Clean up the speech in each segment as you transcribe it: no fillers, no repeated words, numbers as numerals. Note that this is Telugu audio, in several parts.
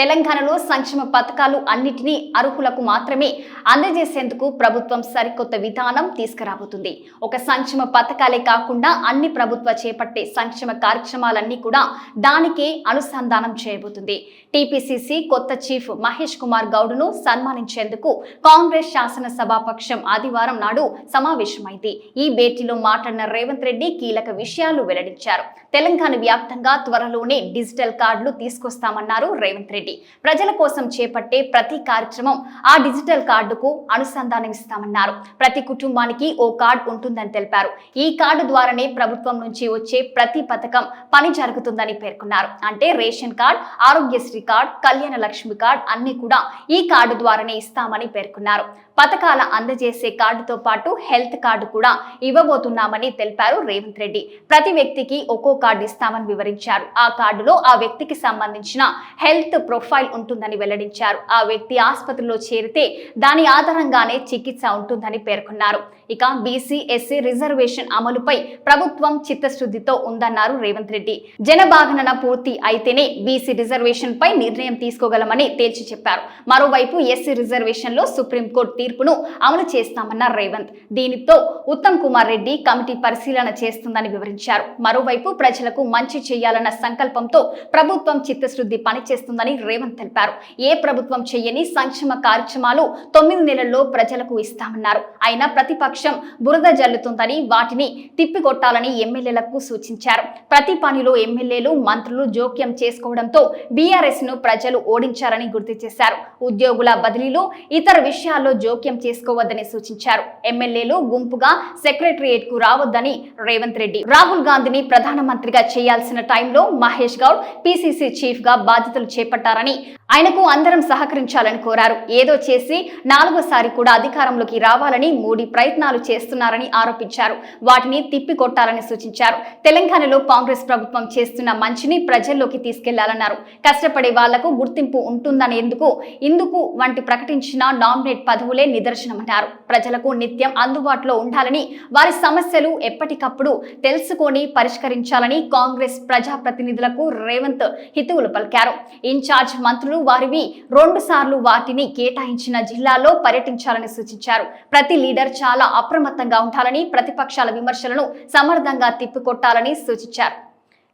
తెలంగాణలో సంక్షేమ పథకాలు అన్నిటినీ అర్హులకు మాత్రమే అందజేసేందుకు ప్రభుత్వం సరికొత్త విధానం తీసుకురాబోతుంది. ఒక సంక్షేమ పథకాలే కాకుండా అన్ని ప్రభుత్వ చేపట్టే సంక్షేమ కార్యక్రమాలన్నీ కూడా దానికే అనుసంధానం చేయబోతుంది. టీపీసీసీ కొత్త చీఫ్ మహేష్ కుమార్ గౌడ్ను సన్మానించేందుకు కాంగ్రెస్ శాసనసభాపక్షం ఆదివారం నాడు సమావేశమైంది. ఈ భేటీలో మాట్లాడిన రేవంత్ రెడ్డి కీలక విషయాలు వెల్లడించారు. తెలంగాణ వ్యాప్తంగా త్వరలోనే డిజిటల్ కార్డులు తీసుకొస్తామన్నారు రేవంత్ రెడ్డి. ప్రజల కోసం చేపట్టే ప్రతి కార్యక్రమం ఆ డిజిటల్ కార్డుకు అనుసంధానమిస్తామన్నారు. ప్రతి కుటుంబానికి ఓ కార్డు ఉంటుందని తెలిపారు. ఈ కార్డు ద్వారానే ప్రభుత్వం నుంచి వచ్చే ప్రతి పథకం పని జరుగుతుందని పేర్కొన్నారు. అంటే ration card, Aarogyasri card, Kalyana Lakshmi card అన్ని కూడా ఈ కార్డు ద్వారానే ఇస్తామని పేర్కొన్నారు. పథకాల అందజేసే కార్డుతో పాటు హెల్త్ కార్డు కూడా ఇవ్వబోతున్నామని తెలిపారు రేవంత్ రెడ్డి. ప్రతి వ్యక్తికి ఒక్కో కార్డు ఇస్తామని వివరించారు. ఆ కార్డులో ఆ వ్యక్తికి సంబంధించిన హెల్త్ ప్రొఫైల్ ఉంటుందని వెల్లడించారు. ఆ వ్యక్తి ఆసుపత్రిలో చేరితే దాని ఆధారంగానే చికిత్స ఉంటుందని పేర్కొన్నారు. ఇక బీసీ ఎస్సీ రిజర్వేషన్ అమలుపై ప్రభుత్వం చిత్తశుద్ధితో ఉందన్నారు రేవంత్ రెడ్డి. జనభాగణన పూర్తి అయితేనే బీసీ రిజర్వేషన్ పై నిర్ణయం తీసుకోగలమని తేల్చి చెప్పారు. మరోవైపు ఎస్సీ రిజర్వేషన్ లో సుప్రీంకోర్టు తీర్పును అమలు చేస్తామన్నారు రేవంత్. దీనితో ఉత్తమ్ కుమార్ రెడ్డి కమిటీ పరిశీలన చేస్తుందని వివరించారు. మరోవైపు ప్రజలకు మంచి చేయాలన్న సంకల్పంతో ప్రభుత్వం చిత్తశుద్ధి పనిచేస్తుందని రేవంత్ తెలిపారు. ఏ ప్రభుత్వం చేయని సంక్షేమ కార్యక్రమాలు 9 నెలల్లో ప్రజలకు ఇస్తామన్నారు. అయినా ప్రతిపక్షం బురద జల్లుతుందని వాటిని తిప్పికొట్టాలని ఎమ్మెల్యేలకు సూచించారు. ప్రతి పనిలో ఎమ్మెల్యేలు మంత్రులు జోక్యం చేసుకోవడంతో బీఆర్ఎస్ ను ప్రజలు ఓడించారని గుర్తు చేశారు. ఉద్యోగుల బదిలీలో ఇతర విషయాల్లో జోక్యం చేసుకోవద్దని సూచించారు. ఎమ్మెల్యేలు గుంపుగా సెక్రటరియట్ కు రావద్దని రేవంత్ రెడ్డి. రాహుల్ గాంధీని ప్రధానమంత్రిగా చేయాల్సిన టైంలో మహేష్ గౌడ్ పీసీసీ చీఫ్ గా బాధ్యతలు చేపట్టారని, ఆయనకు అందరం సహకరించాలని కోరారు. ఏదో చేసి 4వసారి కూడా అధికారంలోకి రావాలని మోడీ ప్రయత్నాలు చేస్తున్నారని ఆరోపించారు. వాటిని తిప్పికొట్టాలని సూచించారు. తెలంగాణలో కాంగ్రెస్ ప్రభుత్వం చేస్తున్న మంచిని ప్రజల్లోకి తీసుకెళ్లాలన్నారు. కష్టపడే వాళ్లకు గుర్తింపు ఉంటుందనేందుకు ఇందుకు వంటి ప్రకటించిన నామినేట్ పదవులే నిదర్శనమన్నారు. ప్రజలకు నిత్యం అందుబాటులో ఉండాలని, వారి సమస్యలు ఎప్పటికప్పుడు తెలుసుకొని పరిష్కరించాలని కాంగ్రెస్ ప్రజాప్రతినిధులకు రేవంత్ హితవులు పలికారు. ఇన్ఛార్జ్ మంత్రులు వారివి 2 సార్లు వాటిని కేటాయించిన జిల్లాలో పర్యటించాలని సూచించారు. ప్రతి లీడర్ చాలా అప్రమత్తంగా ఉండాలని, ప్రతిపక్షాల విమర్శలను సమర్థంగా తిప్పికొట్టాలని సూచించారు.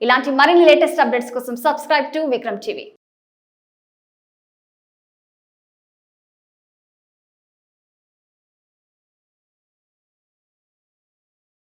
ఇలాంటి మరిన్ని లేటెస్ట్ అప్డేట్స్ కోసం సబ్స్క్రైబ్ టు విక్రమ్ టీవీ.